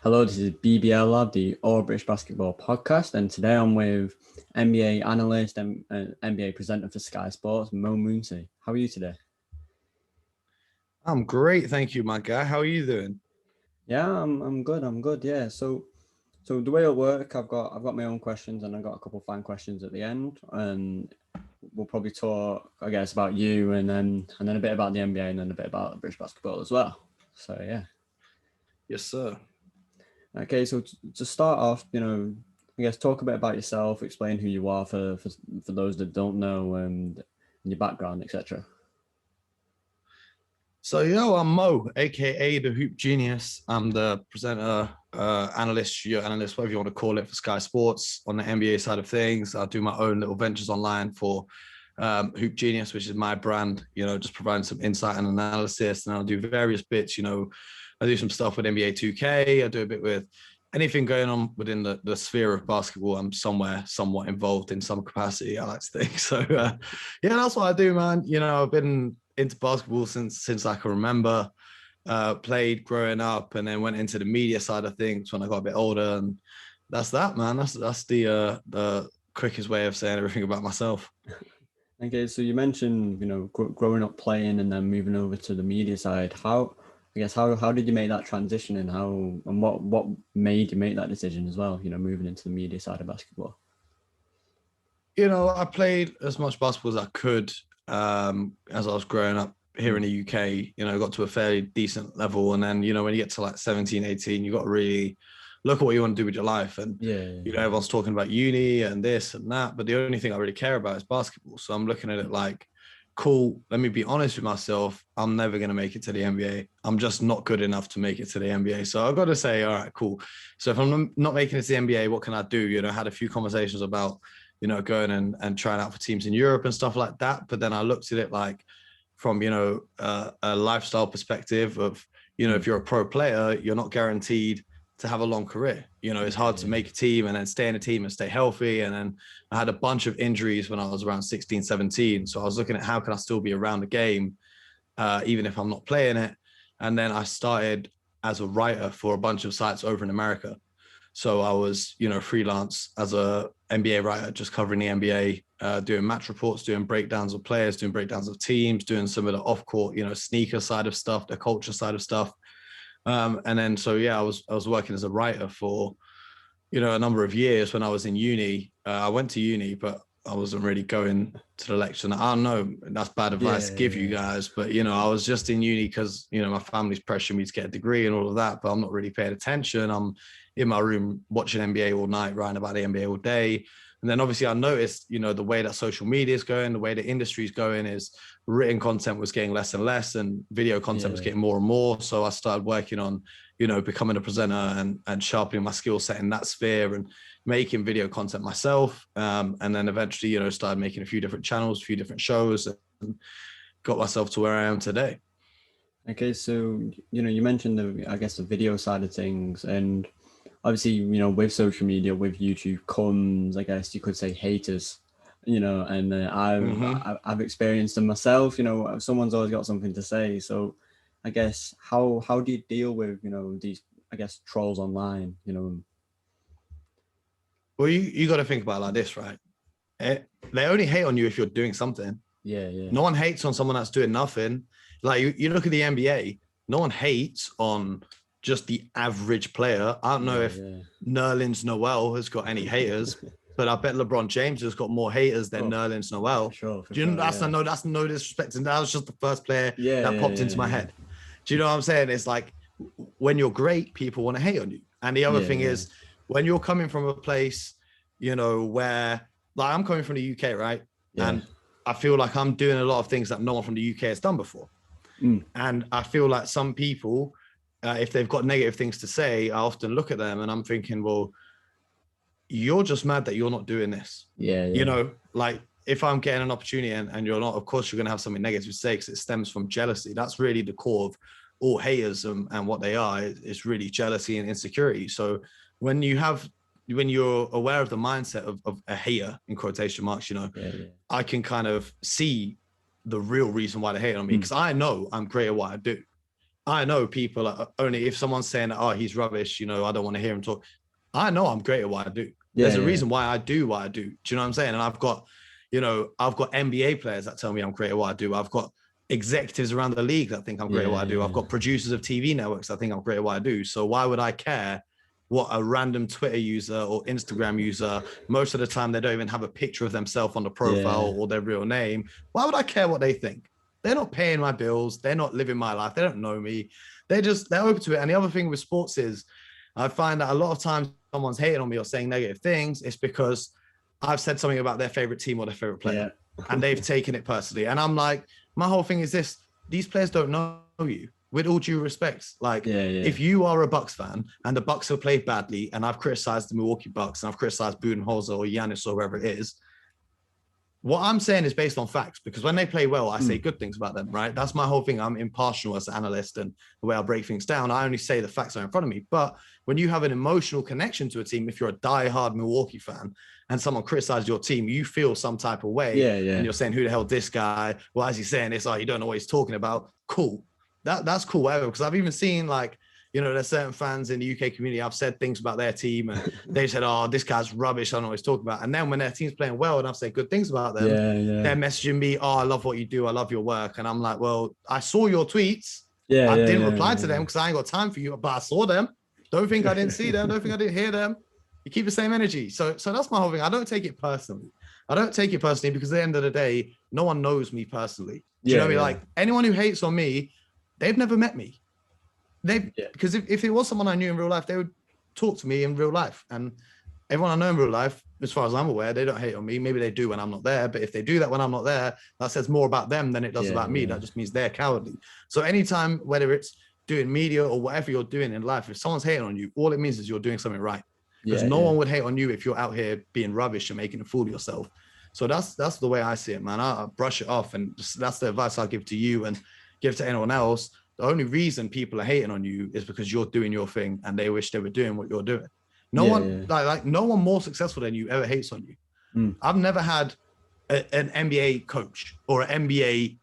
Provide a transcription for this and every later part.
Hello, this is BBL Lab, the All British Basketball Podcast, and today I'm with NBA analyst and NBA presenter for Sky Sports, Mooncey. How are you today? I'm great, thank you, my guy. How are you doing? Yeah, I'm good. I'm good. Yeah. So the way it'll work, I've got my own questions, and I've got a couple of fan questions at the end, and we'll probably talk, I guess, about you, and then a bit about the NBA, and then a bit about British basketball as well. So yeah. Yes, sir. Okay, so to start off, I guess talk a bit about yourself, explain who you are for those that don't know, and your background, etc. I'm Mo, aka the Hoop Genius. I'm the presenter, analyst, studio analyst, whatever you want to call it, for Sky Sports on the NBA side of things. I do my own little ventures online for Hoop Genius, which is my brand. Just providing some insight and analysis, and I'll do various bits. I do some stuff with NBA 2K. I do a bit with anything going on within the sphere of basketball. I'm somewhat involved in some capacity, I like to think. Yeah, that's what I do, man. I've been into basketball since I can remember. Played growing up, and then went into the media side of things when I got a bit older, and that's that, man. That's the quickest way of saying everything about myself. Okay, so you mentioned growing up playing and then moving over to the media side. How did you make that transition, and what made you make that decision as well? Moving into the media side of basketball. I played as much basketball as I could as I was growing up here in the UK. Got to a fairly decent level. And then, when you get to like 17, 18, you got to really look at what you want to do with your life. And, Yeah. everyone's talking about uni and this and that. But the only thing I really care about is basketball. So I'm looking at it like, cool, let me be honest with myself. I'm never going to make it to the NBA. I'm just not good enough to make it to the NBA. So I've got to say, all right, cool. So if I'm not making it to the NBA, what can I do? Had a few conversations about going and trying out for teams in Europe and stuff like that. But then I looked at it like from, a lifestyle perspective of, if you're a pro player, you're not guaranteed to have a long career. It's hard to make a team and then stay in a team and stay healthy. And then I had a bunch of injuries when I was around 16, 17. So I was looking at how can I still be around the game, even if I'm not playing it. And then I started as a writer for a bunch of sites over in America. So I was, freelance as a NBA writer, just covering the NBA, doing match reports, doing breakdowns of players, doing breakdowns of teams, doing some of the off-court, sneaker side of stuff, the culture side of stuff. And then, I was working as a writer for, a number of years when I was in uni. I went to uni, but I wasn't really going to the lecture. And I don't know, that's bad advice to give you guys, but I was just in uni because my family's pressuring me to get a degree and all of that, but I'm not really paying attention. I'm in my room watching NBA all night, writing about the NBA all day. And then obviously I noticed, the way that social media is going, the way the industry is going is written content was getting less and less and video content was getting more and more. So I started working on, becoming a presenter and sharpening my skill set in that sphere and making video content myself. And then eventually, started making a few different channels, a few different shows, and got myself to where I am today. Okay, so you mentioned the video side of things, and obviously with social media, with YouTube comes, I guess you could say, haters. And I've experienced them myself. Someone's always got something to say. So I guess how do you deal with these, I guess, trolls online? Well, you got to think about it like this, right? They only hate on you if you're doing something. Yeah. No one hates on someone that's doing nothing. Like you look at the NBA, no one hates on just the average player. I don't know if Nerlens Noel has got any haters, but I bet LeBron James has got more haters than Nerlens Noel. Do you know that's no disrespect, and that was just the first player that popped into my head. Do you know what I'm saying? It's like when you're great, people want to hate on you. And the other thing is when you're coming from a place, where like I'm coming from the UK, right? Yeah. And I feel like I'm doing a lot of things that no one from the UK has done before. And I feel like some people, if they've got negative things to say, I often look at them and I'm thinking, well, you're just mad that you're not doing this. Like if I'm getting an opportunity and you're not, of course, you're going to have something negative to say because it stems from jealousy. That's really the core of all haters and what they are. It's really jealousy and insecurity. So when you're aware of the mindset of a hater, in quotation marks, I can kind of see the real reason why they hate on me because I know I'm great at what I do. I know people are only if someone's saying, oh, he's rubbish, you know, I don't want to hear him talk. I know I'm great at what I do. There's a reason why I do what I do. Do you know what I'm saying? And I've got, you know, I've got NBA players that tell me I'm great at what I do. I've got executives around the league that think I'm great at what I do. I've got producers of TV networks that think I'm great at what I do. So why would I care what a random Twitter user or Instagram user, most of the time they don't even have a picture of themselves on the profile or their real name. Why would I care what they think? They're not paying my bills. They're not living my life. They don't know me. They're open to it. And the other thing with sports is I find that a lot of times someone's hating on me or saying negative things, it's because I've said something about their favorite team or their favorite player and they've taken it personally. And I'm like, my whole thing is this, these players don't know you. With all due respect, like if you are a Bucks fan and the Bucks have played badly and I've criticized the Milwaukee Bucks and I've criticized Budenholzer or Giannis or whoever it is, what I'm saying is based on facts, because when they play well, I say good things about them, right? That's my whole thing. I'm impartial as an analyst, and the way I break things down, I only say the facts are in front of me. But when you have an emotional connection to a team, if you're a diehard Milwaukee fan and someone criticizes your team, you feel some type of way. And you're saying, who the hell this guy? Why is he saying this? Oh, you don't know what he's talking about. Cool. That's cool, whatever. Because I've even seen, like, you know, there's certain fans in the UK community, I've said things about their team and they said, oh, this guy's rubbish, I don't know what he's talking about. And then when their team's playing well and I've said good things about them, they're messaging me, oh, I love what you do, I love your work. And I'm like, well, I saw your tweets. I didn't reply to them because I ain't got time for you, but I saw them. Don't think I didn't see them. Don't think I didn't hear them. You keep the same energy. So that's my whole thing. I don't take it personally. I don't take it personally because at the end of the day, no one knows me personally. Do you know what I mean? Like, anyone who hates on me, they've never met me. Because if it was someone I knew in real life, they would talk to me in real life. And everyone I know in real life, as far as I'm aware, they don't hate on me. Maybe they do when I'm not there. But if they do that when I'm not there, that says more about them than it does about me. That just means they're cowardly. So anytime, whether it's doing media or whatever you're doing in life, if someone's hating on you, all it means is you're doing something right. Because no one would hate on you if you're out here being rubbish and making a fool of yourself. So that's the way I see it, man. I brush it off. And that's the advice I'll give to you and give to anyone else. The only reason people are hating on you is because you're doing your thing and they wish they were doing what you're doing. No one like no one more successful than you ever hates on you. I've never had an NBA coach or an NBA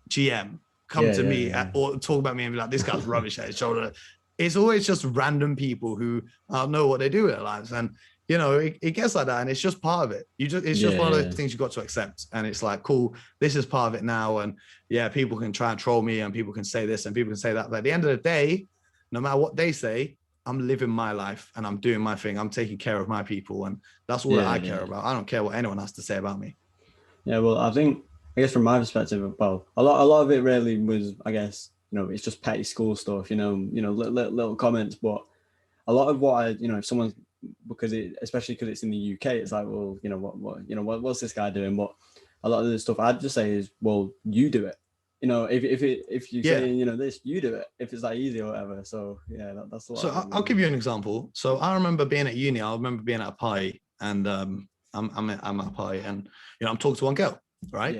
GM come to me or talk about me and be like, this guy's rubbish at his shoulder. It's always just random people who know what they do with their lives. And you know, it gets like that, and it's just part of it. It's just one of those things you got to accept. And it's like, cool, this is part of it now. And people can try and troll me, and people can say this, and people can say that. But at the end of the day, no matter what they say, I'm living my life and I'm doing my thing. I'm taking care of my people, and that's all that I care about. I don't care what anyone has to say about me. Yeah, well, I guess from my perspective, well, a lot of it really was, I guess, you know, it's just petty school stuff, you know, little comments, but a lot of what if someone's, especially because it's in the UK, it's like, well, what's this guy doing? But a lot of the stuff I'd just say is, well, you do it. You know, if you say this, you do it. If it's like easy or whatever. So that's what. So I'll give you an example. So I remember being at uni. I remember being at a party, and I'm at a party, and I'm talking to one girl, right?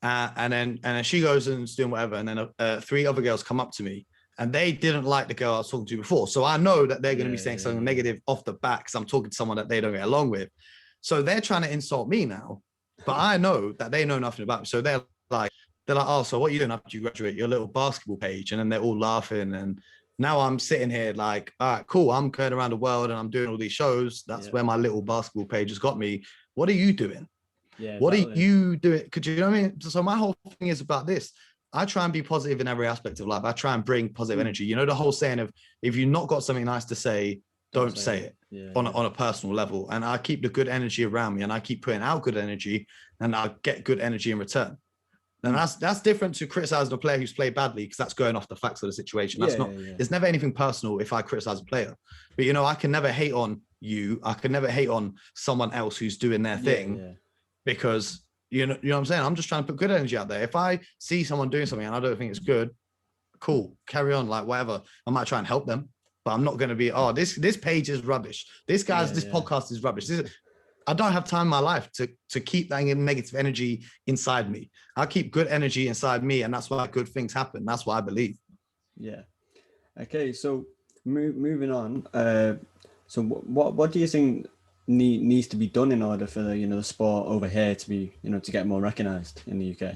Yeah. And then she goes and is doing whatever, and then 3 other girls come up to me. And they didn't like the girl I was talking to before. So I know that they're going to be saying something negative off the bat because I'm talking to someone that they don't get along with. So they're trying to insult me now. But I know that they know nothing about me. So they're like, oh, so what are you doing after you graduate? Your little basketball page. And then they're all laughing. And now I'm sitting here like, all right, cool. I'm going around the world and I'm doing all these shows. That's where my little basketball page has got me. What are you doing? Yeah. What are you doing? Could you know what I mean? So my whole thing is about this. I try and be positive in every aspect of life. I try and bring positive energy. You know, the whole saying of, if you've not got something nice to say, don't say it on a personal level. And I keep the good energy around me, and I keep putting out good energy, and I get good energy in return. And that's different to criticizing a player who's played badly, because that's going off the facts of the situation. That's it's never anything personal if I criticize a player. But, I can never hate on you. I can never hate on someone else who's doing their thing because you know what I'm saying? I'm just trying to put good energy out there. If I see someone doing something and I don't think it's good, cool, carry on, like whatever. I might try and help them, but I'm not going to be, this page is rubbish. This podcast is rubbish. I don't have time in my life to keep that negative energy inside me. I keep good energy inside me, and that's why good things happen. That's what I believe. Yeah. Okay, so moving on. So what do you think needs to be done in order for the sport over here to be to get more recognized in the UK?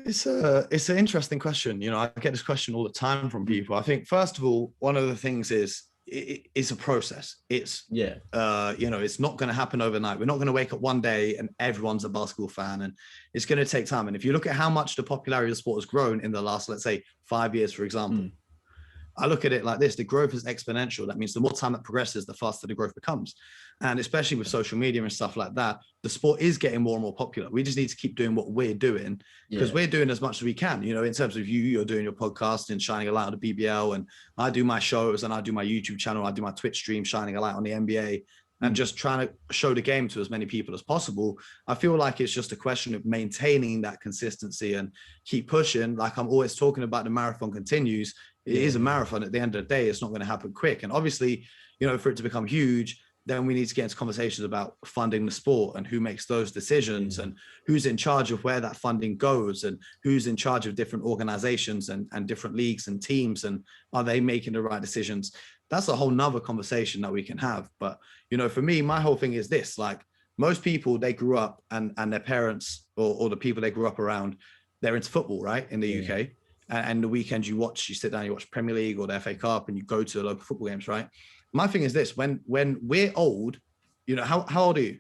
It's an interesting question. You know, I get this question all the time from people. I think first of all, one of the things is it's a process. It's Yeah. you know, it's not going to happen overnight. We're not going to wake up one day and everyone's a basketball fan, and it's going to take time. And if you look at how much the popularity of the sport has grown in the last, let's say, 5 years, for example, I look at it like this: the growth is exponential. That means the more time that progresses, the faster the growth becomes. And especially with social media and stuff like that, the sport is getting more and more popular. We just need to keep doing what we're doing, because we're doing as much as we can. You know, in terms of you're doing your podcast and shining a light on the BBL, and I do my shows and I do my YouTube channel, I do my Twitch stream, shining a light on the NBA, and just trying to show the game to as many people as possible. I feel like it's just a question of maintaining that consistency and keep pushing. Like I'm always talking about, the marathon continues. It is a marathon. At the end of the day, it's not going to happen quick. And obviously, you know, for it to become huge, then we need to get into conversations about funding the sport and who makes those decisions and who's in charge of where that funding goes and who's in charge of different organizations and different leagues and teams, and are they making the right decisions? That's a whole nother conversation that we can have. But, you know, for me, my whole thing is this: like, most people, they grew up and their parents or the people they grew up around, they're into football, right? In the UK. And the weekend you sit down, you watch Premier League or the FA Cup, and you go to the local football games, right? My thing is this: when we're old, you know, how old are you?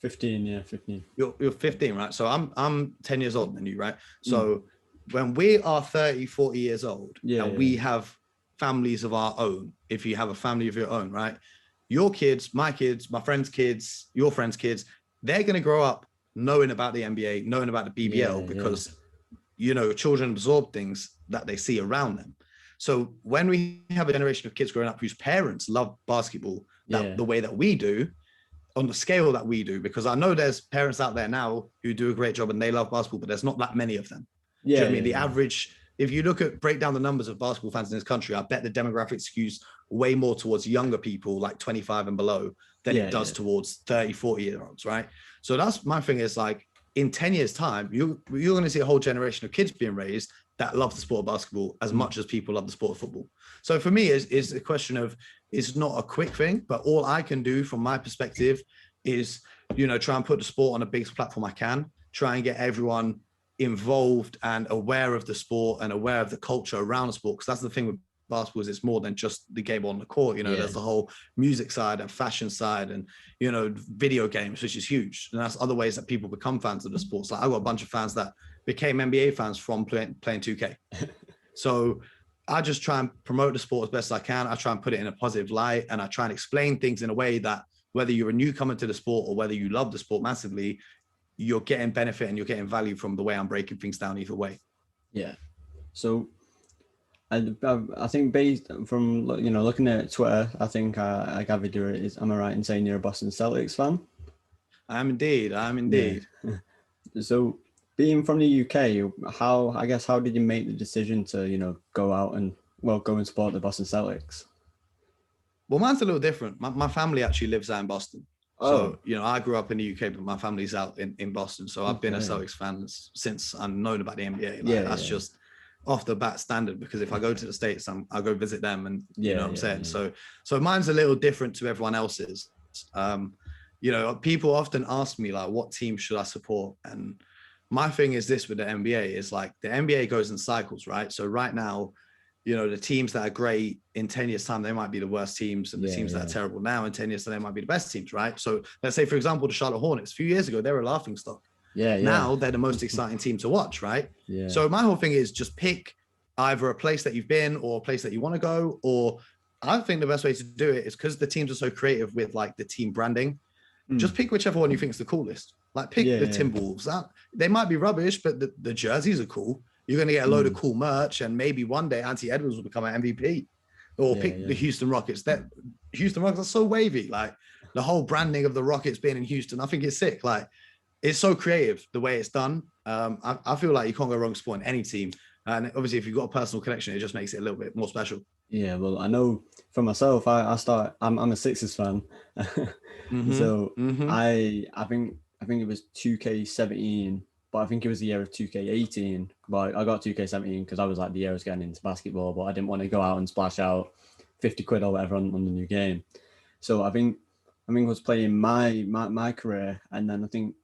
15, yeah, 15. You're 15, right? So I'm 10 years older than you, right? So when we are 30, 40 years old, and we have families of our own, if you have a family of your own, right? Your kids, my friends' kids, your friends' kids, they're going to grow up knowing about the NBA, knowing about the BBL, because you know, children absorb things that they see around them. So when we have a generation of kids growing up whose parents love basketball the way that we do, on the scale that we do, because I know there's parents out there now who do a great job and they love basketball, but there's not that many of them. Do you know what I mean? The average, if you break down the numbers of basketball fans in this country, I bet the demographic skews way more towards younger people, like 25 and below, than it does towards 30, 40-year-olds, right? So that's my thing, is like, in 10 years' time, you're going to see a whole generation of kids being raised that love the sport of basketball as much as people love the sport of football. So for me, is a question of, it's not a quick thing, but all I can do from my perspective is, you know, try and put the sport on the biggest platform I can, try and get everyone involved and aware of the sport and aware of the culture around the sport. Because that's the thing with basketball, is it's more than just the game on the court. You know, there's the whole music side and fashion side and, you know, video games, which is huge. And that's other ways that people become fans of the sports. Like, I've got a bunch of fans that became NBA fans from playing 2K. So I just try and promote the sport as best I can. I try and put it in a positive light, and I try and explain things in a way that, whether you're a newcomer to the sport or whether you love the sport massively, you're getting benefit and you're getting value from the way I'm breaking things down either way. Yeah. So I think, based from, you know, looking at Twitter, I think I gathered am I right in saying you're a Boston Celtics fan? I'm indeed. Yeah. So, being from the UK, how did you make the decision to, you know, go out and go and support the Boston Celtics? Well, mine's a little different. My family actually lives out in Boston. So, you know, I grew up in the UK, but my family's out in Boston. So I've been a Celtics fan since I've known about the NBA. That's just off the bat standard, because if I go to the States, I'll go visit them, and you know what I'm saying? So mine's a little different to everyone else's. You know, people often ask me, like, what team should I support? And my thing is this with the NBA, is like, the NBA goes in cycles, right? So right now, you know, the teams that are great, in 10 years' time, they might be the worst teams. And the teams that are terrible now, in 10 years' time, they might be the best teams, right? So let's say, for example, the Charlotte Hornets, a few years ago, they were a laughingstock. Now they're the most exciting team to watch, right? So my whole thing is, just pick either a place that you've been or a place that you want to go. Or I think the best way to do it is, because the teams are so creative with, like, the team branding, just pick whichever one you think is the coolest. Like, pick the Timberwolves. They might be rubbish, but the jerseys are cool. You're going to get a load of cool merch, and maybe one day Anthony Edwards will become an MVP. Or pick the Houston Rockets. Houston Rockets are so wavy. Like, the whole branding of the Rockets being in Houston, I think it's sick. Like, it's so creative the way it's done. I feel like you can't go wrong supporting any team. And obviously, if you've got a personal connection, it just makes it a little bit more special. Yeah, well, I know for myself, I'm a Sixers fan. So I think it was 2K17, but I think it was the year of 2K18. But I got 2K17 because I was like, the year I was getting into basketball, but I didn't want to go out and splash out 50 quid or whatever on the new game. So I think I was playing my career, and then I think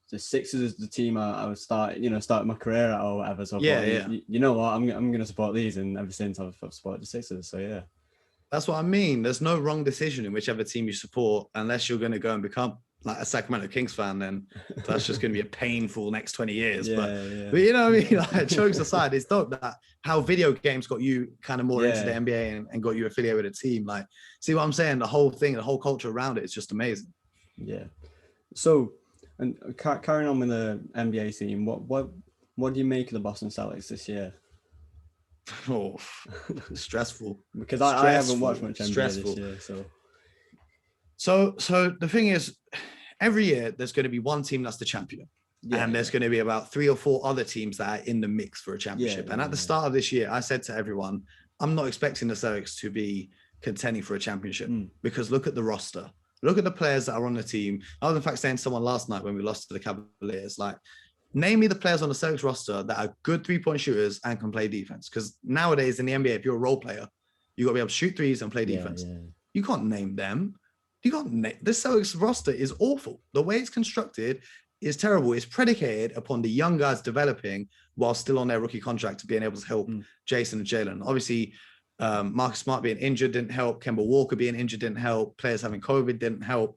the Sixers is the team I was starting my career at or whatever. So I thought, you know what, I'm going to support these, and ever since I've supported the Sixers. So yeah. That's what I mean. There's no wrong decision in whichever team you support, unless you're going to go and become like a Sacramento Kings fan. Then that's just going to be a painful next 20 years. But you know what I mean? Like, jokes aside, it's dope that how video games got you kind of more into the NBA and got you affiliated with a team. Like, see what I'm saying? The whole thing, the whole culture around it is just amazing. Yeah. So, and carrying on with the NBA scene, what do you make of the Boston Celtics this year? Oh, stressful. Because I haven't watched much NBA this year. So the thing is, every year there's going to be one team that's the champion. And there's going to be about 3 or 4 other teams that are in the mix for a championship. And at the start of this year, I said to everyone, I'm not expecting the Celtics to be contending for a championship because look at the roster. Look at the players that are on the team. I was in fact saying to someone last night when we lost to the Cavaliers, like, name me the players on the Celtics roster that are good 3-point shooters and can play defense. Because nowadays in the NBA, if you're a role player, you got to be able to shoot threes and play defense. You can't name them. The Celtics roster is awful. The way it's constructed is terrible. It's predicated upon the young guys developing while still on their rookie contract to being able to help Jason and Jalen. Obviously, Marcus Smart being injured didn't help. Kemba Walker being injured didn't help. Players having COVID didn't help.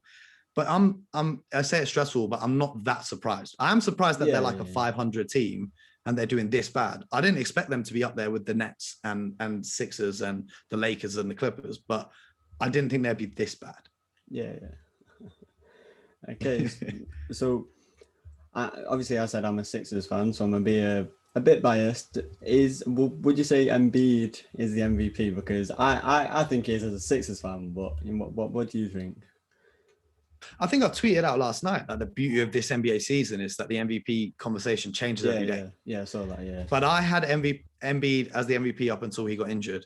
But I say it's stressful, but I'm not that surprised. I am surprised that they're like a 500 team and they're doing this bad. I didn't expect them to be up there with the Nets and Sixers and the Lakers and the Clippers, but I didn't think they'd be this bad. Yeah. Okay. So obviously I said I'm a Sixers fan, so I'm going to be a bit biased. Would you say Embiid is the MVP? Because I think he is as a Sixers fan, but what do you think? I think I tweeted out last night that the beauty of this NBA season is that the MVP conversation changes every day. Yeah, I saw that, yeah. But I had Embiid as the MVP up until he got injured.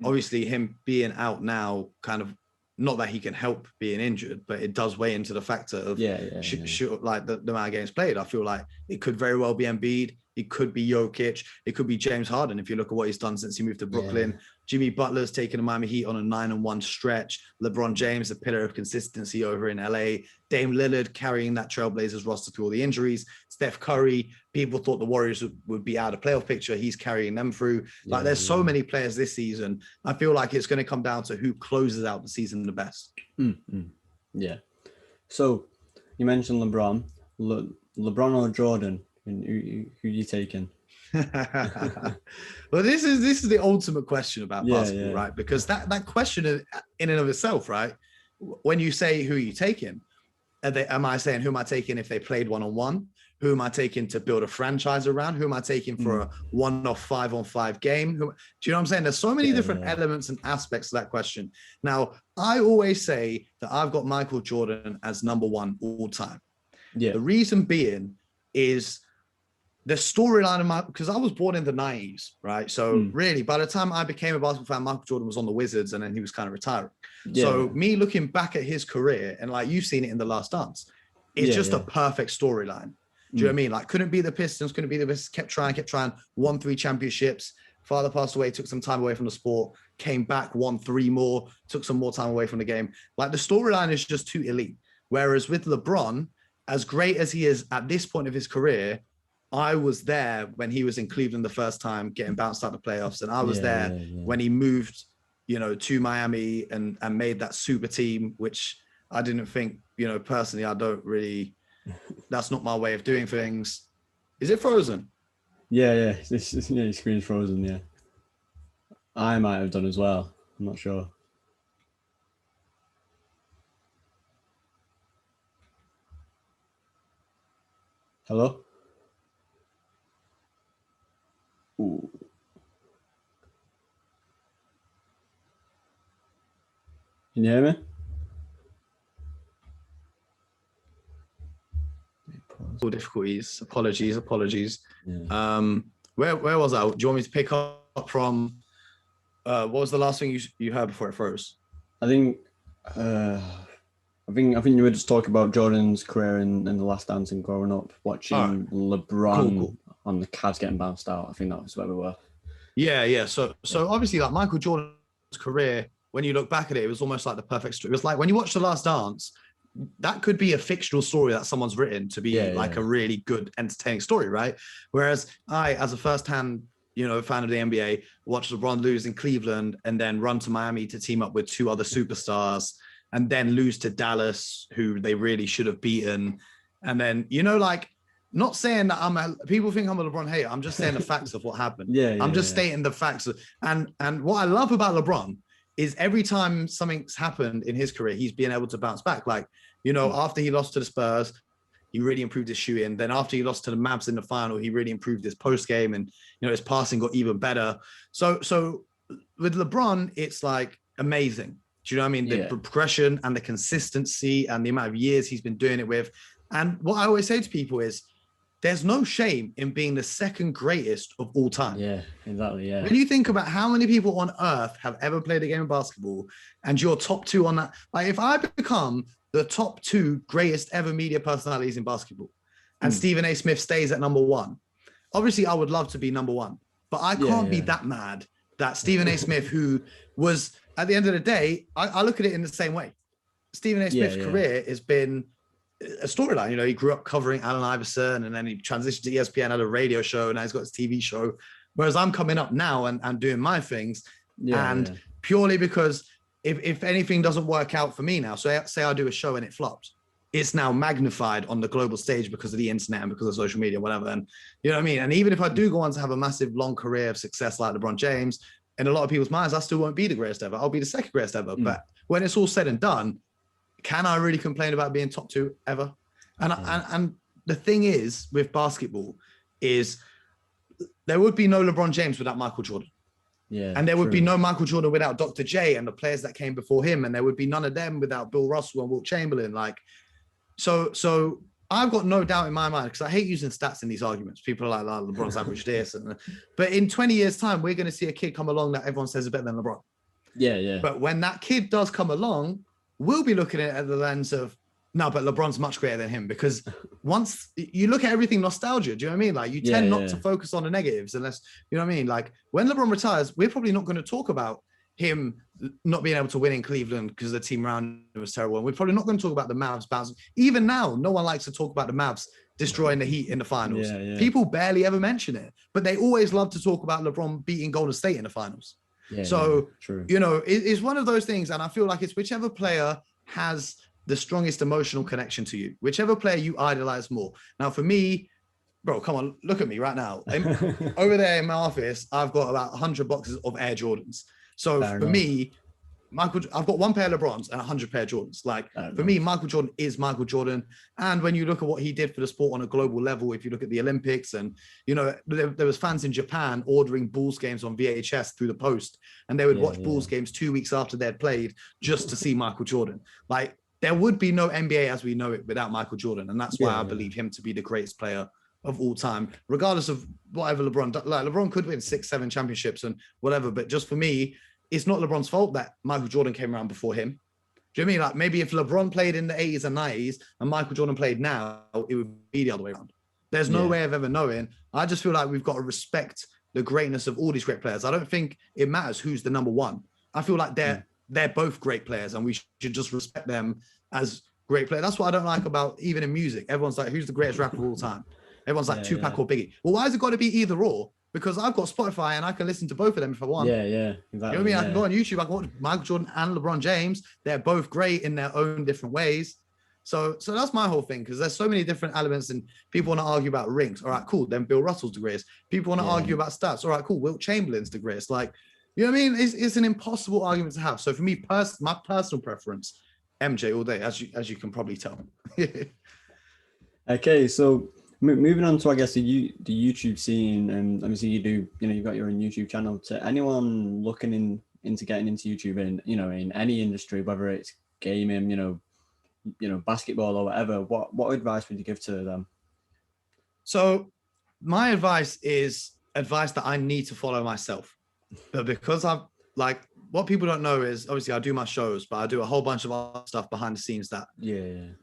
Obviously, him being out now, kind of, not that he can help being injured, but it does weigh into the factor of like the amount of games played. I feel like it could very well be Embiid. It could be Jokic. It could be James Harden. If you look at what he's done since he moved to Brooklyn, Jimmy Butler's taken the Miami Heat on a 9-1 stretch. LeBron James, a pillar of consistency over in LA. Dame Lillard carrying that Trailblazers roster through all the injuries. Steph Curry, people thought the Warriors would be out of playoff picture. He's carrying them through. Like, there's so many players this season. I feel like it's going to come down to who closes out the season the best. Yeah. So you mentioned LeBron. LeBron or Jordan? Who you taking? Well, this is the ultimate question about basketball, right? Because that question in and of itself, right? When you say who are you taking, am I saying who am I taking if they played 1-on-1? Who am I taking to build a franchise around? Who am I taking for a 1-off 5-on-5 game? Do you know what I'm saying? There's so many different elements and aspects to that question. Now, I always say that I've got Michael Jordan as number 1 all time. Yeah. The reason being is the storyline of because I was born in the 90s, right? So really, by the time I became a basketball fan, Michael Jordan was on the Wizards and then he was kind of retiring. So me looking back at his career, and like you've seen it in The Last Dance, it's just a perfect storyline. Do you know what I mean? Like, couldn't be the Pistons, kept trying, won 3 championships. Father passed away, took some time away from the sport, came back, won 3 more, took some more time away from the game. Like, the storyline is just too elite. Whereas with LeBron, as great as he is at this point of his career, I was there when he was in Cleveland the first time, getting bounced out of the playoffs. And I was there when he moved, to Miami and made that super team, which I didn't think, personally, I don't really, that's not my way of doing things. Is it frozen? Yeah. Your screen's frozen, yeah. I might have done as well. I'm not sure. Hello? Ooh. Can you hear me? All difficulties. Apologies. Yeah. Where was I? Do you want me to pick up from? What was the last thing you heard before it froze? I think you were just talking about Jordan's career in The Last Dance and growing up, watching LeBron on the Cavs getting bounced out. I think that was where we were. Yeah. So obviously, like, Michael Jordan's career, when you look back at it, it was almost like the perfect story. It was like when you watch The Last Dance, that could be a fictional story that someone's written to be like a really good, entertaining story, right? Whereas I, as a first-hand, fan of the NBA, watched LeBron lose in Cleveland and then run to Miami to team up with 2 other superstars and then lose to Dallas, who they really should have beaten. And then, not saying that people think I'm a LeBron hater. I'm just saying the facts of what happened. I'm just stating the facts. And what I love about LeBron is every time something's happened in his career, he's been able to bounce back. Like, after he lost to the Spurs, he really improved his shooting. Then after he lost to the Mavs in the final, he really improved his post game, and his passing got even better. So with LeBron, it's like amazing. Do you know what I mean? The progression and the consistency and the amount of years he's been doing it with. And what I always say to people is, there's no shame in being the second greatest of all time. Yeah, exactly. Yeah. When you think about how many people on earth have ever played a game of basketball and you're top 2 on that, like if I become the top 2 greatest ever media personalities in basketball and Stephen A. Smith stays at number 1, obviously I would love to be number 1, but I can't be that mad that Stephen A. Smith, who was, at the end of the day, I look at it in the same way. Stephen A. Smith's career has been a storyline. He grew up covering Allen Iverson and then he transitioned to ESPN, had a radio show, and now he's got his TV show. Whereas I'm coming up now and doing my things. Purely because if anything doesn't work out for me now, so say I do a show and it flops, it's now magnified on the global stage because of the internet and because of social media, whatever. And you know what I mean? And even if I do go on to have a massive long career of success like LeBron James, in a lot of people's minds, I still won't be the greatest ever. I'll be the second greatest ever. But when it's all said and done, can I really complain about being top 2 ever? And the thing is with basketball is there would be no LeBron James without Michael Jordan. Yeah. And there would be no Michael Jordan without Dr. J and the players that came before him. And there would be none of them without Bill Russell and Wilt Chamberlain. Like, so I've got no doubt in my mind, because I hate using stats in these arguments. People are like, oh, LeBron's average this. But in 20 years' time, we're going to see a kid come along that everyone says is better than LeBron. Yeah. But when that kid does come along, we'll be looking at it at the lens of, no, but LeBron's much greater than him, because once you look at everything nostalgia, do you know what I mean? Like, you tend not to focus on the negatives unless, you know what I mean? Like, when LeBron retires, we're probably not going to talk about him not being able to win in Cleveland because the team around him was terrible. And we're probably not going to talk about the Mavs bouncing. Even now, no one likes to talk about the Mavs destroying the Heat in the finals. People barely ever mention it, but they always love to talk about LeBron beating Golden State in the finals. True. It's one of those things. And I feel like it's whichever player has the strongest emotional connection to you, whichever player you idolize more. Now, for me, bro, come on, look at me right now. Over there in my office, I've got about 100 boxes of Air Jordans. So for me, I've got 1 pair of LeBrons and 100 pair of Jordans. Like, for me, Michael Jordan is Michael Jordan. And when you look at what he did for the sport on a global level, if you look at the Olympics, and there was fans in Japan ordering Bulls games on VHS through the post, and they would watch Bulls games 2 weeks after they'd played just to see Michael Jordan. Like, there would be no NBA as we know it without Michael Jordan. And that's why I believe him to be the greatest player of all time, regardless of whatever LeBron, like LeBron could win 6, 7 championships and whatever. But just for me, it's not LeBron's fault that Michael Jordan came around before him. Do you know what I mean? Like, maybe if LeBron played in the 80s and 90s and Michael Jordan played now, it would be the other way around. There's no way of ever knowing. I just feel like we've got to respect the greatness of all these great players. I don't think it matters who's the number 1. I feel like they're both great players, and we should just respect them as great players. That's what I don't like about, even in music. Everyone's like, who's the greatest rapper of all time? Everyone's like Tupac or Biggie. Well, why has it got to be either or? Because I've got Spotify and I can listen to both of them if I want. Yeah, exactly. You know what I mean? I can go on YouTube, I can watch Michael Jordan and LeBron James. They're both great in their own different ways. So that's my whole thing, because there's so many different elements, and people want to argue about rings. All right, cool. Then Bill Russell's the greatest. People want to argue about stats. All right, cool. Wilt Chamberlain's the greatest. Like, you know what I mean? It's an impossible argument to have. So for me, my personal preference, MJ all day, as you can probably tell. Okay, so moving on to, I guess, the YouTube scene, and obviously you've got your own YouTube channel. To anyone looking into getting into YouTube in any industry, whether it's gaming, basketball or whatever, what advice would you give to them? So my advice is advice that I need to follow myself. But because what people don't know is, obviously I do my shows, but I do a whole bunch of other stuff behind the scenes that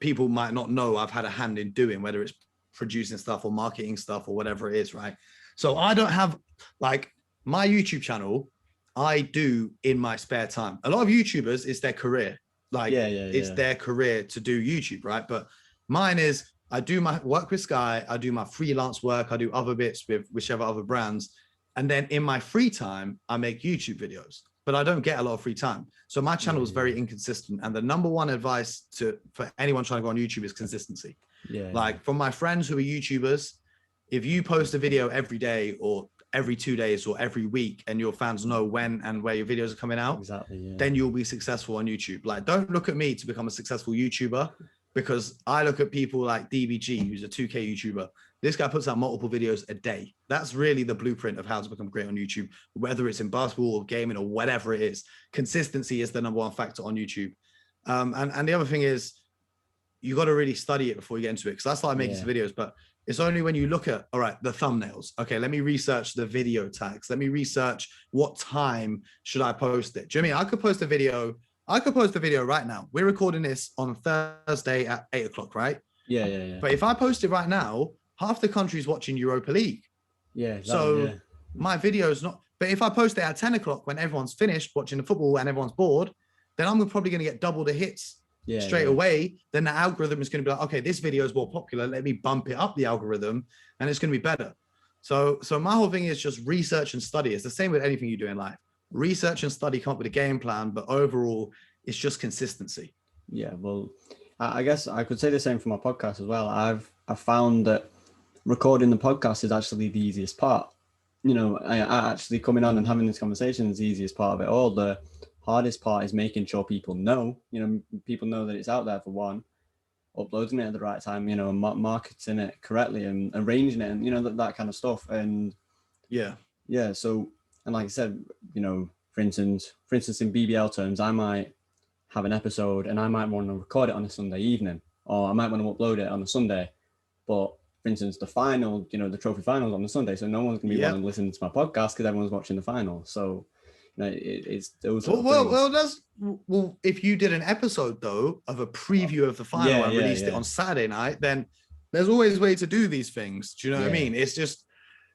people might not know I've had a hand in doing, whether it's producing stuff or marketing stuff or whatever it is, right? So I don't have, like, my YouTube channel, I do in my spare time. A lot of YouTubers, it's their career. like it's their career to do YouTube, right? But mine is, I do my work with Sky, I do my freelance work, I do other bits with whichever other brands. And then in my free time, I make YouTube videos, but I don't get a lot of free time. So my channel is very inconsistent. And the number one advice for anyone trying to go on YouTube is consistency. Like from my friends who are YouTubers, if you post a video every day or every 2 days or every week, and your fans know when and where your videos are coming out, then you'll be successful on YouTube. Like, don't look at me to become a successful YouTuber, because I look at people like DBG, who's a 2K YouTuber. This guy puts out multiple videos a day. That's really the blueprint of how to become great on YouTube, whether it's in basketball or gaming or whatever it is. Consistency is the number one factor on YouTube. And the other thing is, you got to really study it before you get into it, because that's like making some videos, but it's only when you look at, all right, the thumbnails. Okay, let me research the video tags. Let me research what time should I post it. Do you know what I mean? I could post a video right now. We're recording this on Thursday at 8 o'clock, right? Yeah. But if I post it right now, half the country's watching Europa League. My video is not, but if I post it at 10 o'clock when everyone's finished watching the football and everyone's bored, then I'm probably going to get double the hits straight away. Then the algorithm is going to be like, okay, this video is more popular. Let me bump it up the algorithm and it's going to be better. So my whole thing is just research and study. It's the same with anything you do in life. Research and study, come up with a game plan, but overall it's just consistency. Yeah, well, I guess I could say the same for my podcast as well. I've found that recording the podcast is actually the easiest part. You know, I actually coming on and having this conversation is the easiest part of it all. The hardest part is making sure people know, people know that it's out there, for one, uploading it at the right time, marketing it correctly and arranging it, and that kind of stuff. And so, and like I said, for instance in BBL terms, I might have an episode and I might want to record it on a Sunday evening, or I might want to upload it on a Sunday. But for instance, the final, the trophy finals on the Sunday, so no one's gonna be wanting to listen to my podcast because everyone's watching the final. So it's those. Well, if you did an episode though of a preview of the final and released it on Saturday night, then there's always a way to do these things. Do you know what I mean? It's just,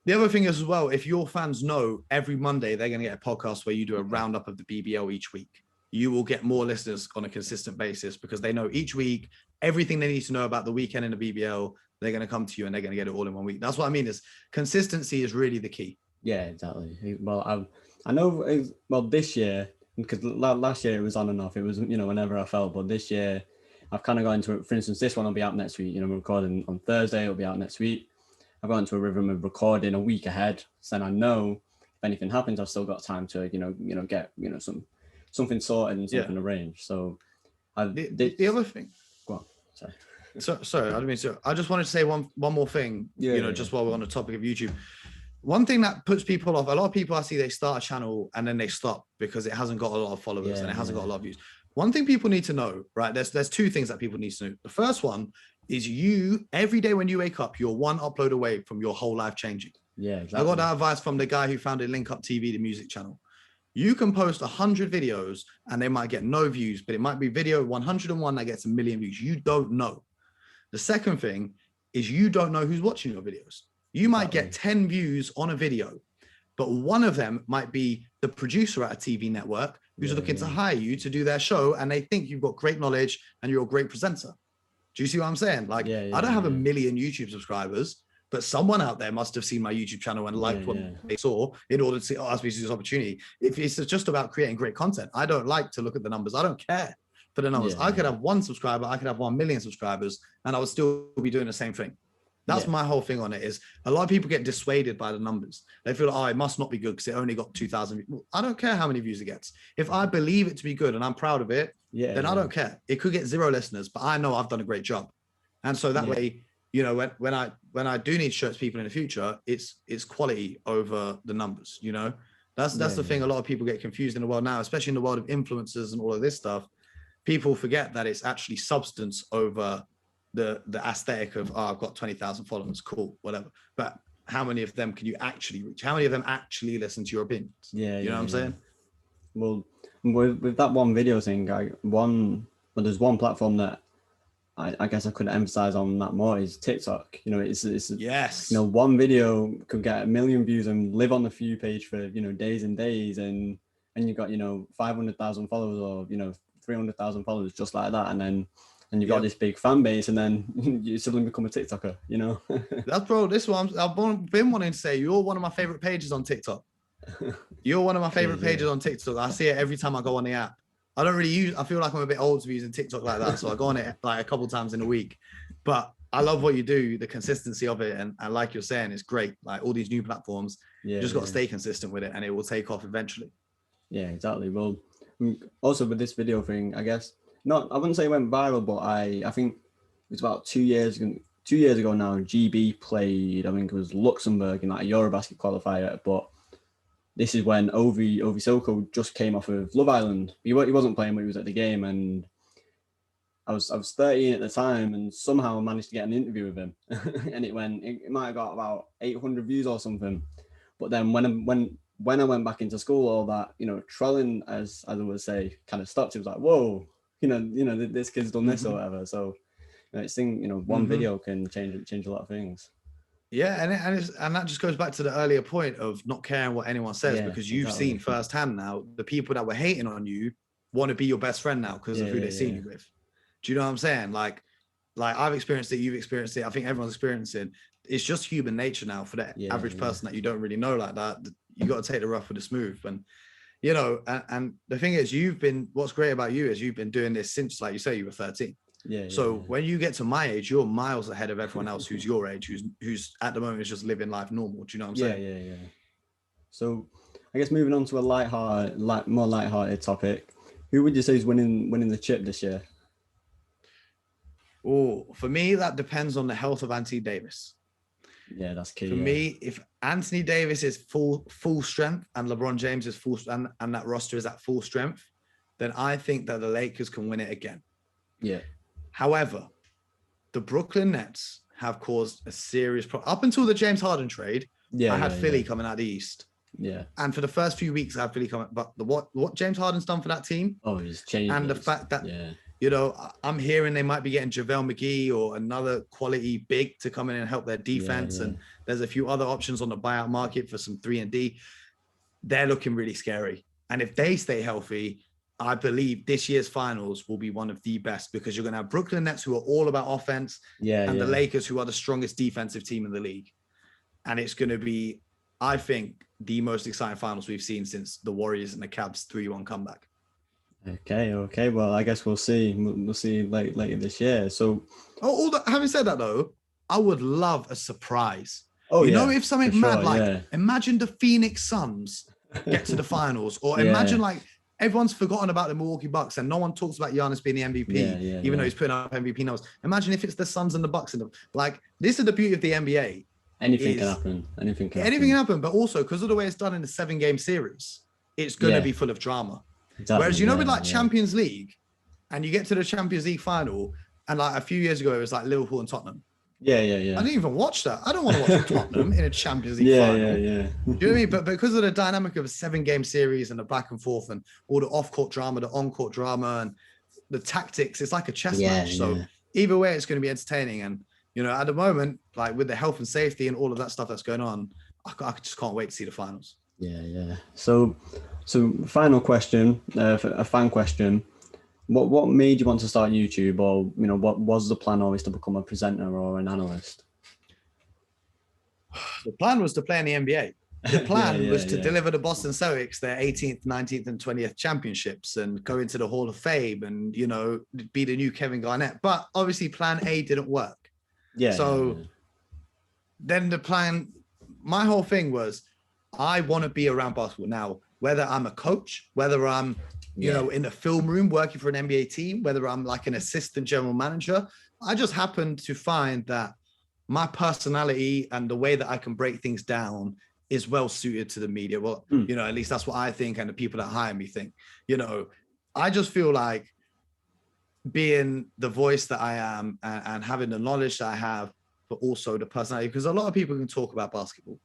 the other thing as well, if your fans know every Monday they're going to get a podcast where you do a roundup of the BBL each week, you will get more listeners on a consistent basis, because they know each week everything they need to know about the weekend in the BBL. They're going to come to you and they're going to get it all in 1 week. That's what I mean, is consistency is really the key. Yeah, exactly. Well, I know, this year, because last year it was on and off. It was, whenever I felt. But this year, I've kind of got into it. For instance, this one will be out next week. We're recording on Thursday. It'll be out next week. I've got into a rhythm of recording a week ahead. So then I know if anything happens, I've still got time to, get, something sorted and something arranged. So the other thing. Go on. Sorry. Sorry, I didn't mean to. I just wanted to say one more thing, just while we're on the topic of YouTube. One thing that puts people off, a lot of people, I see they start a channel and then they stop because it hasn't got a lot of followers and it hasn't got a lot of views. One thing people need to know, right? There's two things that people need to know. The first one is, every day when you wake up, you're one upload away from your whole life changing. Yeah, exactly. I got that advice from the guy who founded Link Up TV, the music channel. You can post 100 videos and they might get no views, but it might be video 101 that gets 1 million views. You don't know. The second thing is, you don't know who's watching your videos. You might get 10 views on a video, but one of them might be the producer at a TV network who's looking to hire you to do their show, and they think you've got great knowledge and you're a great presenter. Do you see what I'm saying? Like, I don't have 1 million YouTube subscribers, but someone out there must have seen my YouTube channel and liked what they saw in order to ask me to do this opportunity. If it's just about creating great content, I don't like to look at the numbers. I don't care for the numbers. I could have 1 subscriber, I could have 1 million subscribers, and I would still be doing the same thing. That's my whole thing on it. Is a lot of people get dissuaded by the numbers. They feel, it must not be good because it only got 2,000. Well, I don't care how many views it gets. If I believe it to be good and I'm proud of it, then I don't care. It could get 0 listeners, but I know I've done a great job. And so that way, when I do need to show it to people in the future, it's quality over the numbers. That's the thing. A lot of people get confused in the world now, especially in the world of influencers and all of this stuff. People forget that it's actually substance over the aesthetic of, I've got 20,000 followers, cool, whatever. But how many of them can you actually reach? How many of them actually listen to your opinions? You know what I'm saying? Well, with that one video thing, there's one platform that I guess I could emphasize on that more, is TikTok. It's one video could get 1 million views and live on the view page for days and days, and you got 500,000 followers, or 300,000 followers just like that, and you've got Yep. this big fan base, and then you suddenly become a TikToker, you know? That's bro. This one I've been wanting to say. You're one of my favorite pages on TikTok. You're one of my favorite pages on TikTok. I see it every time I go on the app. I don't really use. I feel like I'm a bit old to be using TikTok like that, so I go on it like a couple times in a week. But I love what you do, the consistency of it, and like you're saying, it's great. Like all these new platforms, you just got to stay consistent with it, and it will take off eventually. Yeah, exactly. Well, also with this video thing, I guess I wouldn't say it went viral, but I think it was about 2 years ago now. GB played, I think it was Luxembourg in like a Eurobasket qualifier, but this is when Ovi Soko just came off of Love Island. He wasn't playing, but he was at the game, and I was 13 at the time, and somehow I managed to get an interview with him, and it might have got about 800 views or something. But then when I went back into school, all that, you know, trolling, as I would say, kind of stopped. It was like, whoa, you know, this kid's done this or whatever. So it's one video can change a lot of things. Yeah, and that just goes back to the earlier point of not caring what anyone says, because you've seen firsthand now the people that were hating on you want to be your best friend now because of who they've seen you with. Do you know what I'm saying? Like I've experienced it, you've experienced it. I think everyone's experiencing. It's just human nature now for the average person that you don't really know like that. You got to take the rough with the smooth, and you know. And the thing is, what's great about you is you've been doing this since, like you say, you were 13. So when you get to my age, you're miles ahead of everyone else who's your age, who's at the moment is just living life normal. Do you know what I'm saying? Yeah. So I guess moving on to a more lighthearted topic, who would you say is winning the chip this year? Oh, for me, that depends on the health of Anthony Davis. Yeah, that's key. For me, if Anthony Davis is full strength and LeBron James is full and that roster is at full strength, then I think that the Lakers can win it again. Yeah. However, the Brooklyn Nets have caused a serious problem. Up until the James Harden trade, I had Philly coming out the East. Yeah. And for the first few weeks, I had Philly coming. But what James Harden's done for that team. Oh, he's changed. And the fact that, you know, I'm hearing they might be getting JaVale McGee or another quality big to come in and help their defense. And there's a few other options on the buyout market for some 3-and-D. They're looking really scary. And if they stay healthy, I believe this year's finals will be one of the best, because you're going to have Brooklyn Nets, who are all about offense, and the Lakers, who are the strongest defensive team in the league. And it's going to be, I think, the most exciting finals we've seen since the Warriors and the Cavs 3-1 comeback. Okay. Well, I guess we'll see. We'll see later this year. So, having said that, though, I would love a surprise. Oh, you know, if something mad, imagine the Phoenix Suns get to the finals, or imagine like everyone's forgotten about the Milwaukee Bucks and no one talks about Giannis being the MVP, even though he's putting up MVP numbers. Imagine if it's the Suns and the Bucks this is the beauty of the NBA. Anything can happen. But also because of the way it's done in the 7-game series, it's going to be full of drama. Exactly, whereas, you know, with Champions League, and you get to the Champions League final, and like a few years ago, it was like Liverpool and Tottenham. Yeah. I didn't even watch that. I don't want to watch Tottenham in a Champions League final. Yeah. Do you know what I mean? But because of the dynamic of a 7-game series and the back and forth and all the off-court drama, the on-court drama, and the tactics, it's like a chess match. So either way, it's going to be entertaining. And, you know, at the moment, like with the health and safety and all of that stuff that's going on, I just can't wait to see the finals. Yeah. So final question, a fan question. What made you want to start YouTube, or, you know, what was the plan always to become a presenter or an analyst? The plan was to play in the NBA. The plan was to deliver the Boston Celtics their 18th, 19th, and 20th championships and go into the Hall of Fame and, you know, be the new Kevin Garnett. But obviously plan A didn't work. Then the plan, my whole thing was, I want to be around basketball. Now, whether I'm a coach, whether I'm, you know, in a film room working for an NBA team, whether I'm like an assistant general manager, I just happened to find that my personality and the way that I can break things down is well suited to the media. Well, you know, at least that's what I think, and the people that hire me think. You know, I just feel like being the voice that I am and having the knowledge that I have, but also the personality, because a lot of people can talk about basketball,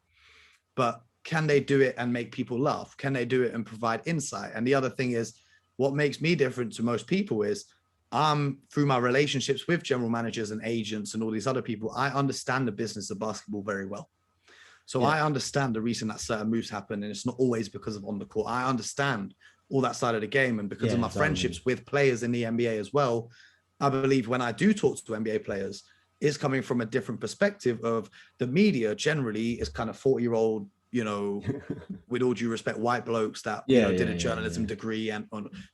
but can they do it and make people laugh? Can they do it and provide insight? And the other thing is, what makes me different to most people is through my relationships with general managers and agents and all these other people, I understand the business of basketball very well. So I understand the reason that certain moves happen, and it's not always because of on the court. I understand all that side of the game. And because of my exactly. friendships with players in the NBA as well, I believe when I do talk to NBA players, it's coming from a different perspective of the media generally is kind of 40-year-old, you know, with all due respect, white blokes that, you know, did a journalism degree. And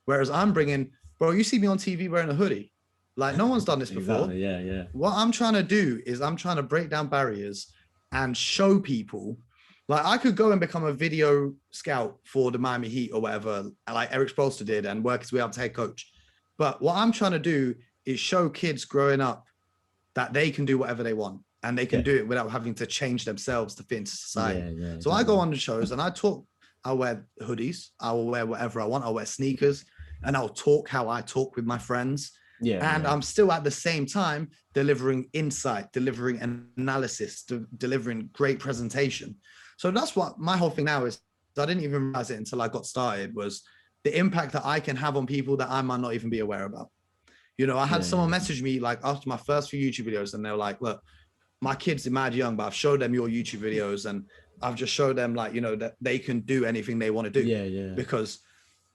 whereas I'm bringing, bro, you see me on TV wearing a hoodie. Like no one's done this before. Exactly, What I'm trying to do is I'm trying to break down barriers and show people. Like I could go and become a video scout for the Miami Heat or whatever, like Eric Spoelstra did, and work his way up to head coach. But what I'm trying to do is show kids growing up that they can do whatever they want and they can do it without having to change themselves to fit into society. So I go on the shows and I talk, I'll wear hoodies, I'll wear whatever I want, I'll wear sneakers, and I'll talk how I talk with my friends. I'm still at the same time delivering insight, delivering analysis, delivering great presentation. So that's what my whole thing now is. I didn't even realize it until I got started, was the impact that I can have on people that I might not even be aware about. You know, I had someone message me like after my first few YouTube videos, and they're like, look, my kids are mad young, but I've showed them your YouTube videos and I've just showed them like, you know, that they can do anything they want to do. Because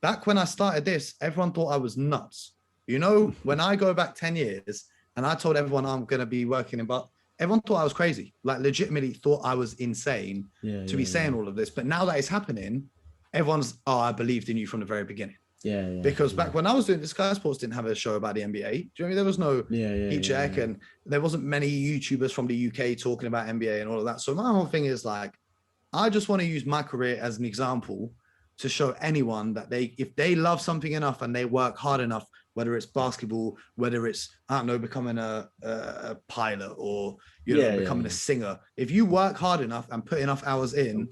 back when I started this, everyone thought I was nuts. You know, when I go back 10 years and I told everyone I'm going to be working in, but everyone thought I was crazy, like legitimately thought I was insane to be saying all of this. But now that it's happening, everyone's, oh, I believed in you from the very beginning. Because back when I was doing this, Sky Sports didn't have a show about the NBA. Do you know what I mean? There was no heat check, and there wasn't many YouTubers from the UK talking about NBA and all of that. So my whole thing is like, I just want to use my career as an example to show anyone that if they love something enough and they work hard enough, whether it's basketball, whether it's, I don't know, becoming a pilot or, you know, becoming a singer. If you work hard enough and put enough hours in,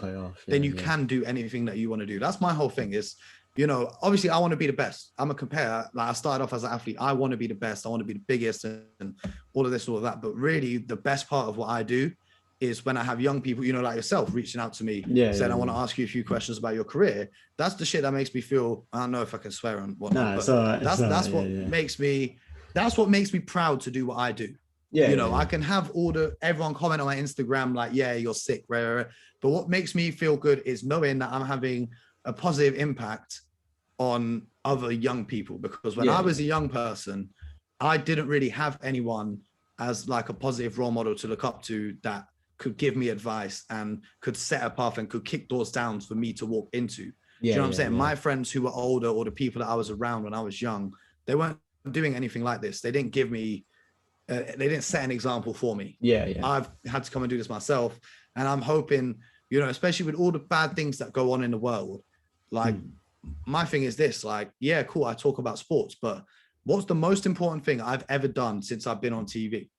then you can do anything that you want to do. That's my whole thing is, you know, obviously I want to be the best. I'm a compare. Like I started off as an athlete. I want to be the best. I want to be the biggest and all of this, all of that. But really the best part of what I do is when I have young people, you know, like yourself reaching out to me saying, I want to ask you a few questions about your career. That's the shit that makes me feel, I don't know if I can swear on whatnot, but that's what makes me proud to do what I do. You know, I can have everyone comment on my Instagram, like, yeah, you're sick, right. But what makes me feel good is knowing that I'm having a positive impact on other young people. Because when I was a young person, I didn't really have anyone as like a positive role model to look up to that could give me advice and could set a path and could kick doors down for me to walk into. Do you know what I'm saying? My friends who were older or the people that I was around when I was young, they weren't doing anything like this. They didn't give me, they didn't set an example for me. I've had to come and do this myself. And I'm hoping, you know, especially with all the bad things that go on in the world, like my thing is this, like, yeah, cool, I talk about sports, but what's the most important thing I've ever done since I've been on TV?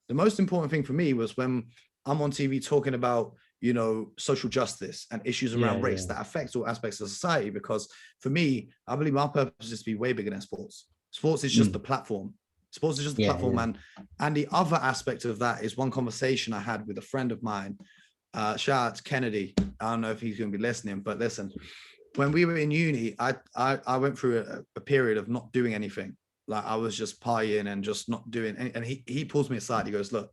The most important thing for me was when I'm on TV talking about, you know, social justice and issues around race that affects all aspects of society. Because for me, I believe my purpose is to be way bigger than sports. Sports is just the platform. Sports is just the platform. And the other aspect of that is one conversation I had with a friend of mine. Shout out to Kennedy. I don't know if he's going to be listening, but listen, when we were in uni, I went through a period of not doing anything. Like I was just partying and just not doing any, and he pulls me aside. He goes, look,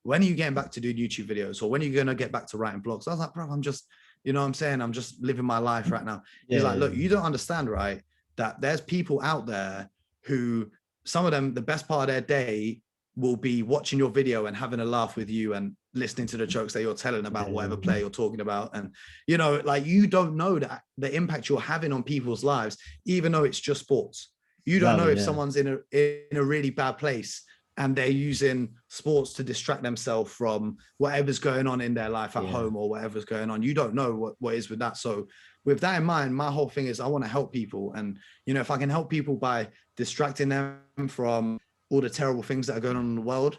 when are you getting back to doing YouTube videos, or when are you going to get back to writing blogs? I was like, bro, I'm just, you know what I'm saying? I'm just living my life right now. He's like, look, you don't understand, right? That there's people out there who, some of them, the best part of their day will be watching your video and having a laugh with you and listening to the jokes that you're telling about whatever play you're talking about. And, you know, like you don't know that the impact you're having on people's lives, even though it's just sports. You don't know if someone's in a really bad place and they're using sports to distract themselves from whatever's going on in their life at home or whatever's going on. You don't know what is with that. So with that in mind, my whole thing is I want to help people. And, you know, if I can help people by distracting them from all the terrible things that are going on in the world,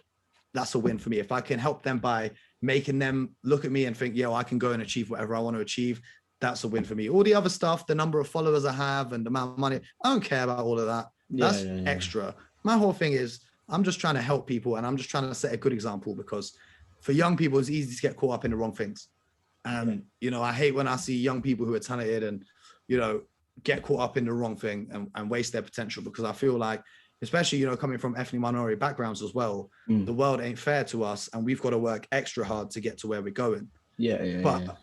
that's a win for me. If I can help them by making them look at me and think, I can go and achieve whatever I want to achieve, that's a win for me. All the other stuff, the number of followers I have and the amount of money, I don't care about all of that. That's extra. My whole thing is I'm just trying to help people, and I'm just trying to set a good example, because for young people, it's easy to get caught up in the wrong things. And, you know, I hate when I see young people who are talented and, you know, get caught up in the wrong thing and waste their potential, because I feel like, especially, you know, coming from ethnic minority backgrounds as well, the world ain't fair to us and we've got to work extra hard to get to where we're going. But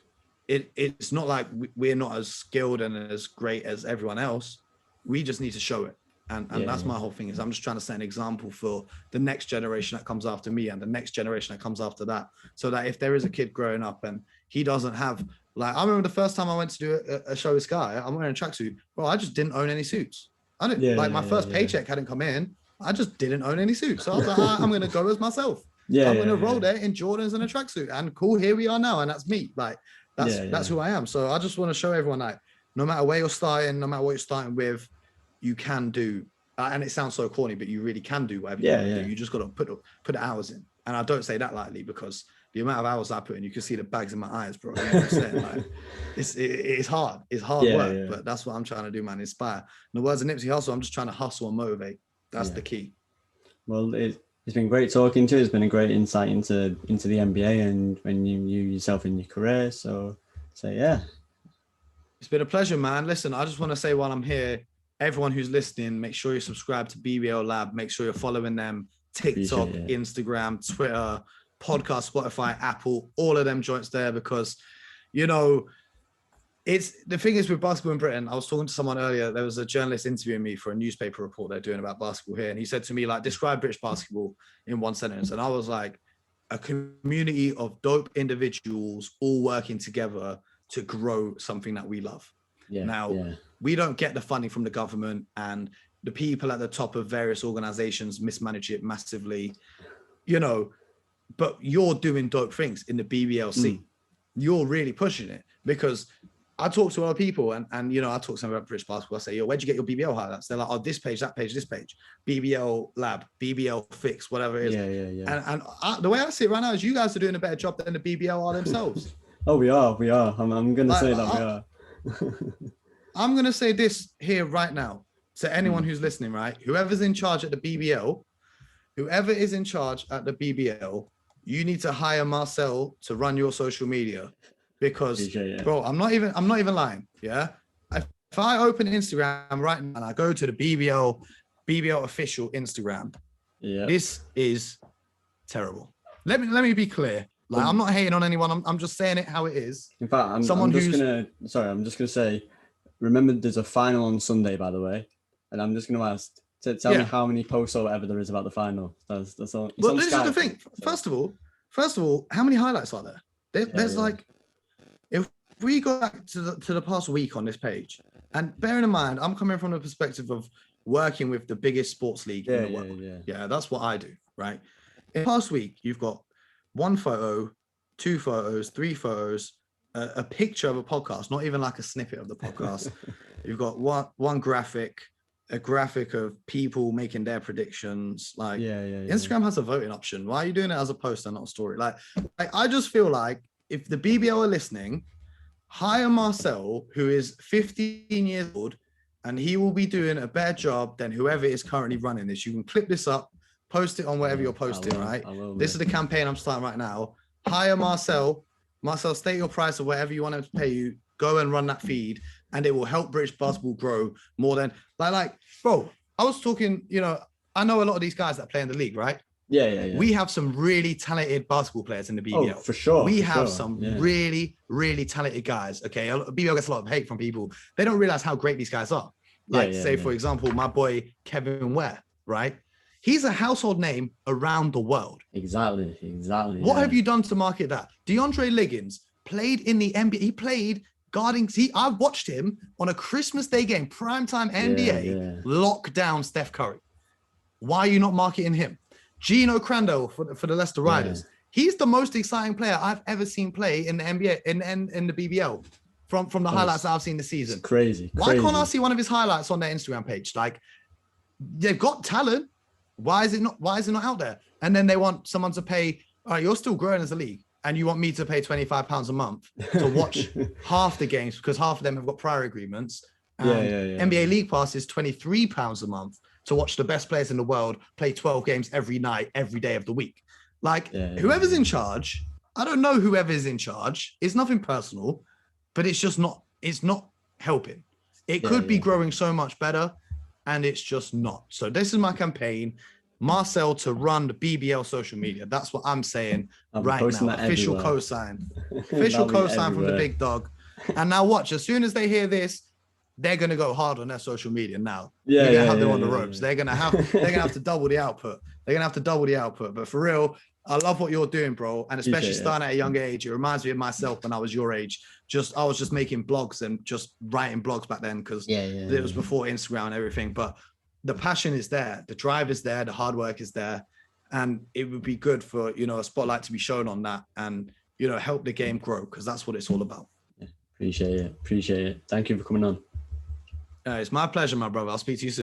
it's not like we're not as skilled and as great as everyone else. We just need to show it. And that's my whole thing, is I'm just trying to set an example for the next generation that comes after me and the next generation that comes after that. So that if there is a kid growing up and he doesn't have, like, I remember the first time I went to do a show with Sky, I'm wearing a tracksuit. Bro, I just didn't own any suits. I didn't, my first paycheck hadn't come in. I just didn't own any suits. So I was like, I'm going to go as myself. I'm going to roll there in Jordans and a tracksuit, and cool, here we are now. And that's me. Like, that's who I am. So I just want to show everyone, like, no matter where you're starting, no matter what you're starting with, you can do, and it sounds so corny, but you really can do whatever you want to do. You just got to put hours in. And I don't say that lightly, because the amount of hours I put in, you can see the bags in my eyes, bro. You know what I'm saying? Like, it's hard. It's hard work, but that's what I'm trying to do, man. Inspire. In the words of Nipsey Hussle, I'm just trying to hustle and motivate. That's the key. Well, it's been great talking to you. It's been a great insight into the NBA and when you yourself in your career. So yeah. It's been a pleasure, man. Listen, I just want to say while I'm here, everyone who's listening, make sure you subscribe to BBL Lab. Make sure you're following them. TikTok, Instagram, Twitter, podcast, Spotify, Apple, all of them joints there, because, you know, it's the thing is with basketball in Britain. I was talking to someone earlier. There was a journalist interviewing me for a newspaper report they're doing about basketball here. And he said to me, like, describe British basketball in one sentence. And I was like, a community of dope individuals all working together to grow something that we love. We don't get the funding from the government, and the people at the top of various organizations mismanage it massively, you know, but you're doing dope things in the BBLC. You're really pushing it, because I talk to other people and you know, I talk to them about British basketball. I say, yo, where'd you get your BBL highlights? They're like, oh, this page, that page, this page, BBL Lab, BBL Fix, whatever it is. And the way I see it right now is you guys are doing a better job than the BBL are themselves. Oh, we are. I'm going to say that we are. I'm going to say this here right now to anyone who's listening, right? Whoever's in charge at the BBL, you need to hire Marcel to run your social media, because bro, I'm not even lying. Yeah. If I open Instagram right now and I go to the BBL official Instagram, this is terrible. Let me be clear. Like, I'm not hating on anyone. I'm just saying it how it is. In fact, I'm just gonna say, remember, there's a final on Sunday, by the way, and I'm just gonna ask to tell me how many posts or whatever there is about the final. That's all. Well, this is the thing. First of all, how many highlights are there? There's like, if we go back to the past week on this page, and bearing in mind, I'm coming from the perspective of working with the biggest sports league in the world. Yeah, that's what I do, right? In the past week, you've got one photo, two photos, three photos, a picture of a podcast, not even like a snippet of the podcast. You've got one graphic, a graphic of people making their predictions. Like, Instagram has a voting option. Why are you doing it as a post and not a story? Like, I just feel like if the BBL are listening, hire Marcel, who is 15 years old, and he will be doing a better job than whoever is currently running this. You can clip this up, post it on whatever you're posting, right? This is the campaign I'm starting right now. Hire Marcel. Marcel, state your price of whatever you want him to pay you. Go and run that feed, and it will help British basketball grow more than like, bro, I was talking, you know, I know a lot of these guys that play in the league, right? Yeah. We have some really talented basketball players in the BBL. Oh, for sure. We have some really, really talented guys. Okay. BBL gets a lot of hate from people. They don't realize how great these guys are. Like, for example, my boy, Kevin Ware, right? He's a household name around the world. Exactly. What have you done to market that? DeAndre Liggins played in the NBA. He played guarding. I watched him on a Christmas Day game, primetime NBA, lock down Steph Curry. Why are you not marketing him? Gino Crandall for the Leicester Riders. He's the most exciting player I've ever seen play in the NBA, in the BBL, from the highlights that I've seen this season. It's crazy. Why can't I see one of his highlights on their Instagram page? Like, they've got talent. Why is it not out there? And then they want someone to pay, all right, you're still growing as a league, and you want me to pay £25 a month to watch half the games, because half of them have got prior agreements. NBA League Pass is £23 a month to watch the best players in the world play 12 games every night, every day of the week. Like, whoever's in charge, I don't know whoever is in charge. It's nothing personal, but it's not helping. It could be growing so much better, and it's just not. So this is my campaign. Marcel to run the BBL social media. That's what I'm saying right now. Official cosign. Official cosign from the big dog. And now watch, as soon as they hear this, they're gonna go hard on their social media now. Yeah, we're gonna have them on the ropes. They're gonna have to double the output. But for real, I love what you're doing, bro. And especially starting at a young age, it reminds me of myself when I was your age. I was just making blogs and just writing blogs back then because it was before Instagram and everything. But the passion is there, the drive is there, the hard work is there. And it would be good for, you know, a spotlight to be shown on that and, you know, help the game grow, because that's what it's all about. Appreciate it. Thank you for coming on. It's my pleasure, my brother. I'll speak to you soon.